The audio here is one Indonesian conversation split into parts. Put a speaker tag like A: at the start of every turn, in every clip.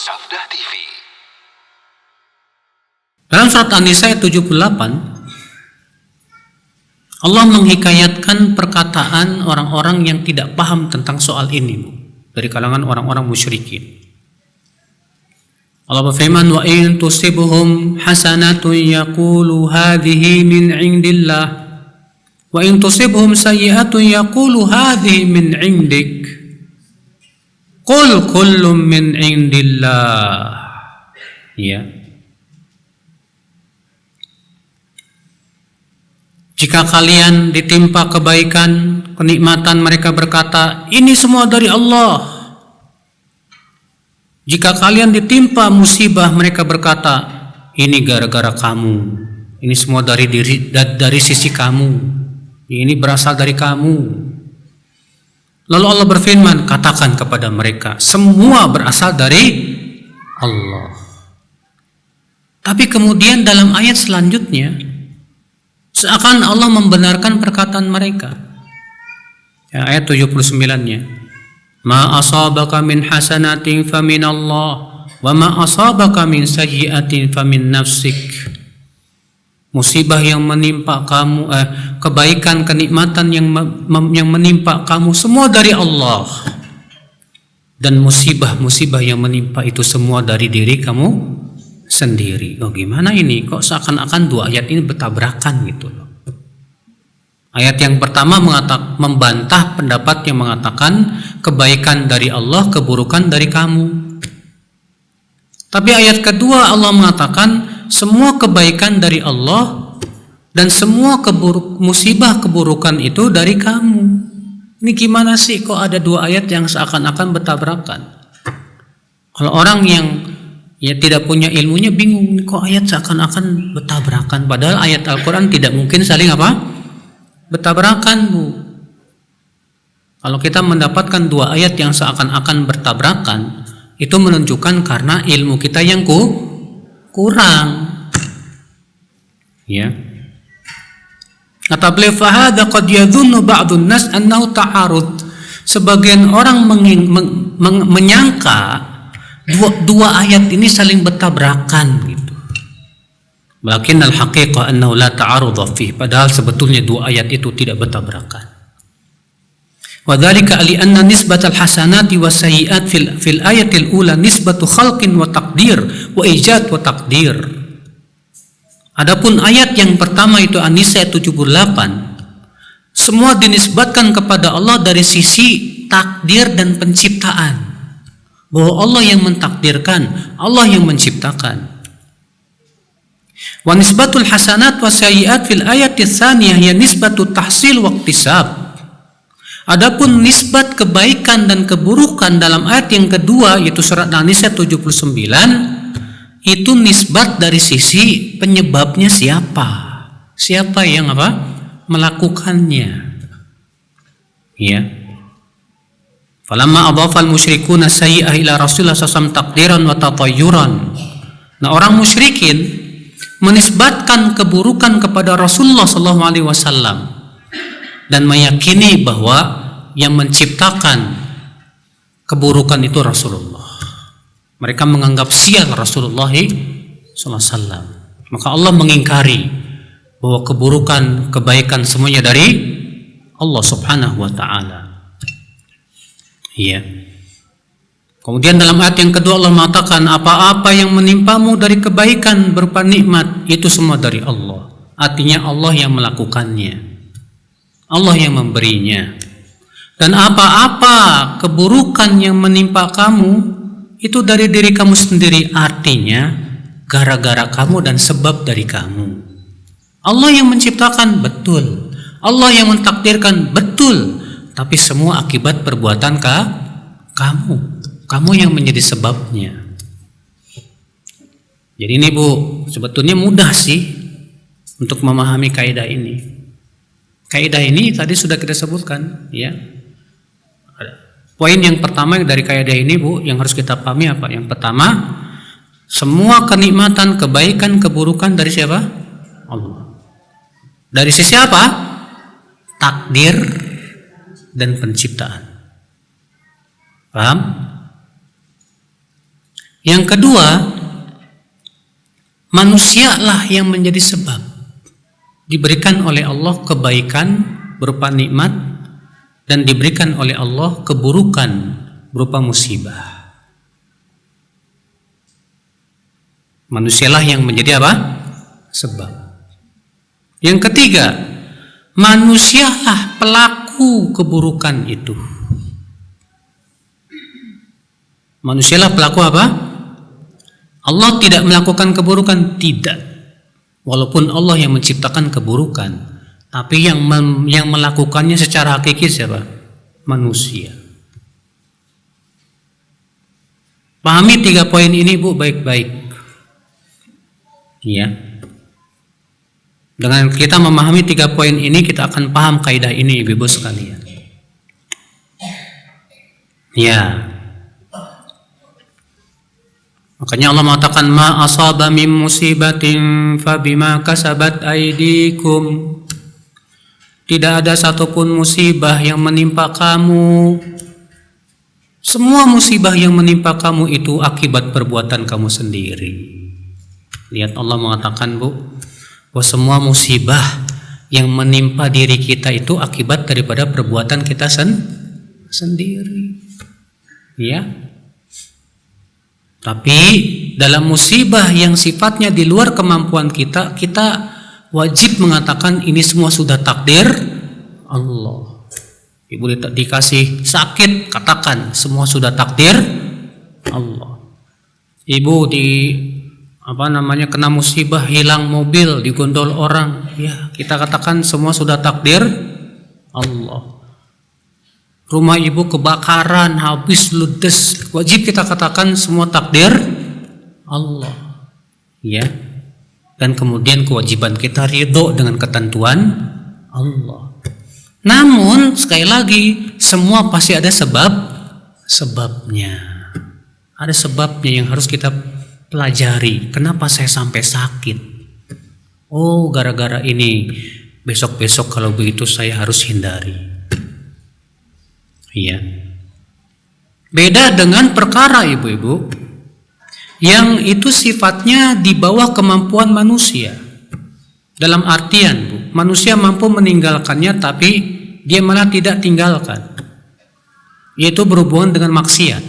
A: Sabda TV.
B: Dalam surat An-Nisa ayat 78, Allah menghikayatkan perkataan orang-orang yang tidak paham tentang soal ini dari kalangan orang-orang musyrikin. Allah berfirman, wa in tusibuhum hasanatun yaqulu hadhihi min indillah wa in tusibuhum sayyi'atun yaqulu hadhihi min indik qul kullun min indillah. Ya. Jika kalian ditimpa kebaikan, kenikmatan, mereka berkata, ini semua dari Allah. Jika kalian ditimpa musibah, mereka berkata, ini gara-gara kamu. Ini semua dari sisi kamu. Ini berasal dari kamu. Lalu Allah berfirman, katakan kepada mereka, semua berasal dari Allah. Tapi kemudian dalam ayat selanjutnya, seakan Allah membenarkan perkataan mereka. Ya, ayat 79-nya. Ma asabaka min hasanatin famin Allah wa ma asabaka min sayyi'atin famin nafsik. Musibah yang menimpa kamu, kebaikan, kenikmatan yang menimpa kamu semua dari Allah. Dan musibah-musibah yang menimpa itu semua dari diri kamu sendiri. Oh, gimana ini? Kok seakan-akan dua ayat ini bertabrakan gitu loh. Ayat yang pertama membantah pendapat yang mengatakan kebaikan dari Allah, keburukan dari kamu. Tapi ayat kedua Allah mengatakan semua kebaikan dari Allah dan semua musibah keburukan itu dari kamu. Ini gimana sih kok ada dua ayat yang seakan-akan bertabrakan? Kalau orang yang tidak punya ilmunya bingung, kok ayat seakan-akan bertabrakan, padahal ayat Al-Quran tidak mungkin saling bertabrakan, Bu. Kalau kita mendapatkan dua ayat yang seakan-akan bertabrakan, itu menunjukkan karena ilmu kita yang kurang. Ya. Kata beliau, fahadha qad yadhunnu ba'dun nas annahu ta'arud. Sebagian orang menyangka dua ayat ini saling bertabrakan gitu. Lakin al-haqiqah annahu la ta'arudha fi. Padahal sebetulnya dua ayat itu tidak bertabrakan. Wa dzalika li anna nisbatal hasanati was sayyi'at fil ayatil ula nisbatu khalqin wa taqdir wa ijad wa taqdir. Adapun ayat yang pertama itu An-Nisa 78, semua dinisbatkan kepada Allah dari sisi takdir dan penciptaan. Bahwa Allah yang mentakdirkan, Allah yang menciptakan. Wa nisbatul hasanat wa sayyi'at fil ayati tsaniyah ya nisbatu tahsil wa iktisab. Adapun nisbat kebaikan dan keburukan dalam ayat yang kedua yaitu surat An-Nisa 79 itu nisbat dari sisi penyebabnya siapa? Siapa yang melakukannya? Ya. Falamma adhafa al-musyrikuna sayyi'ah ila Rasulullah SAW taqdiran wa tatayyuran. Nah, orang musyrikin menisbatkan keburukan kepada Rasulullah SAW dan meyakini bahwa yang menciptakan keburukan itu Rasulullah. Mereka menganggap sial Rasulullah SAW. Maka Allah mengingkari bahwa keburukan, kebaikan semuanya dari Allah Subhanahu wa Ta'ala. Iya. Kemudian dalam ayat yang kedua Allah mengatakan apa-apa yang menimpamu dari kebaikan berupa nikmat itu semua dari Allah. Artinya Allah yang melakukannya. Allah yang memberinya. Dan apa-apa keburukan yang menimpa kamu itu dari diri kamu sendiri. Artinya gara-gara kamu dan sebab dari kamu. Allah yang menciptakan, betul. Allah yang mentakdirkan, betul. Tapi semua akibat perbuatan kamu. Kamu yang menjadi sebabnya. Jadi ini Bu, sebetulnya mudah sih untuk memahami kaidah ini. Kaidah ini tadi sudah kita sebutkan, ya. Poin yang pertama dari kaidah ini Bu, yang harus kita pahami apa? Yang pertama, semua kenikmatan, kebaikan, keburukan dari siapa? Allah. Dari sisi apa? Takdir dan penciptaan. Paham? Yang kedua, manusialah yang menjadi sebab diberikan oleh Allah kebaikan berupa nikmat dan diberikan oleh Allah keburukan berupa musibah. Manusialah yang menjadi apa? Sebab. Yang ketiga, manusialah pelaku keburukan itu. Manusialah pelaku apa? Allah tidak melakukan keburukan, tidak. Walaupun Allah yang menciptakan keburukan, tapi yang melakukannya secara hakiki siapa? Manusia. Pahami 3 poin ini, Bu, baik-baik. Ya. Dengan kita memahami 3 poin ini, kita akan paham kaidah ini, Ibu sekalian. Ya. Makanya Allah mengatakan ma asaba min musibatin fabima kasabat aydikum. Tidak ada satupun musibah yang menimpa kamu. Semua musibah yang menimpa kamu itu akibat perbuatan kamu sendiri. Lihat Allah mengatakan, Bu, bahwa semua musibah yang menimpa diri kita itu akibat daripada perbuatan kita sendiri. Ya. Tapi dalam musibah yang sifatnya di luar kemampuan kita, kita wajib mengatakan ini semua sudah takdir Allah. Ibu dikasih sakit, katakan semua sudah takdir Allah. Ibu kena musibah, hilang mobil, digondol orang, ya kita katakan semua sudah takdir Allah. Rumah ibu kebakaran, habis ludes, wajib kita katakan semua takdir Allah. Ya. Dan kemudian kewajiban kita ridho dengan ketentuan Allah. Namun sekali lagi, semua pasti ada sebabnya. Ada sebabnya yang harus kita pelajari. Kenapa saya sampai sakit? Oh, gara-gara ini. Besok-besok kalau begitu saya harus hindari. Iya. Beda dengan perkara, ibu-ibu, yang itu sifatnya di bawah kemampuan manusia. Dalam artian, Bu, manusia mampu meninggalkannya tapi dia malah tidak tinggalkan. Yaitu berhubungan dengan maksiat.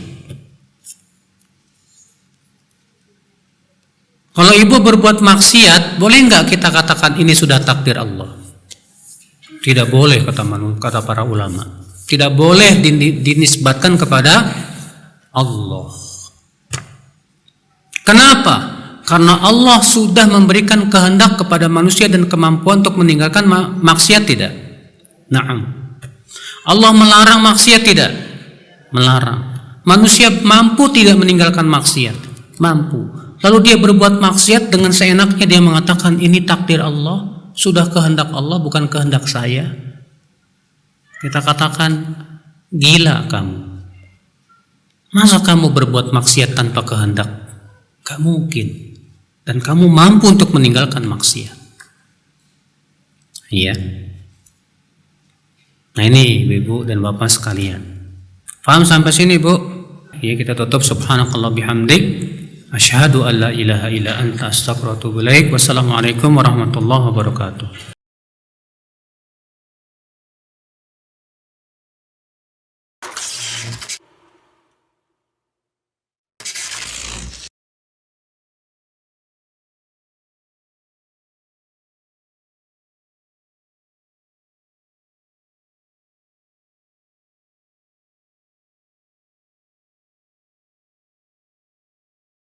B: Kalau ibu berbuat maksiat, boleh nggak kita katakan ini sudah takdir Allah? Tidak boleh, kata para ulama. Tidak boleh dinisbatkan kepada Allah. Kenapa? Karena Allah sudah memberikan kehendak kepada manusia dan kemampuan untuk meninggalkan maksiat, tidak? Naam. Allah melarang maksiat, tidak? Melarang. Manusia mampu tidak meninggalkan maksiat? Mampu. Lalu dia berbuat maksiat dengan seenaknya, dia mengatakan ini takdir Allah, sudah kehendak Allah, bukan kehendak saya. Kita katakan, gila kamu. Masa kamu berbuat maksiat tanpa kehendak? Gak mungkin. Dan kamu mampu untuk meninggalkan maksiat. Iya. Nah ini Ibu dan Bapak sekalian. Paham sampai sini, Bu? Ya, kita tutup. Subhanakallah bihamdik. Asyhadu an la ilaha illa anta astaghfiruka wa atubu ilaik. Wassalamualaikum warahmatullahi wabarakatuh.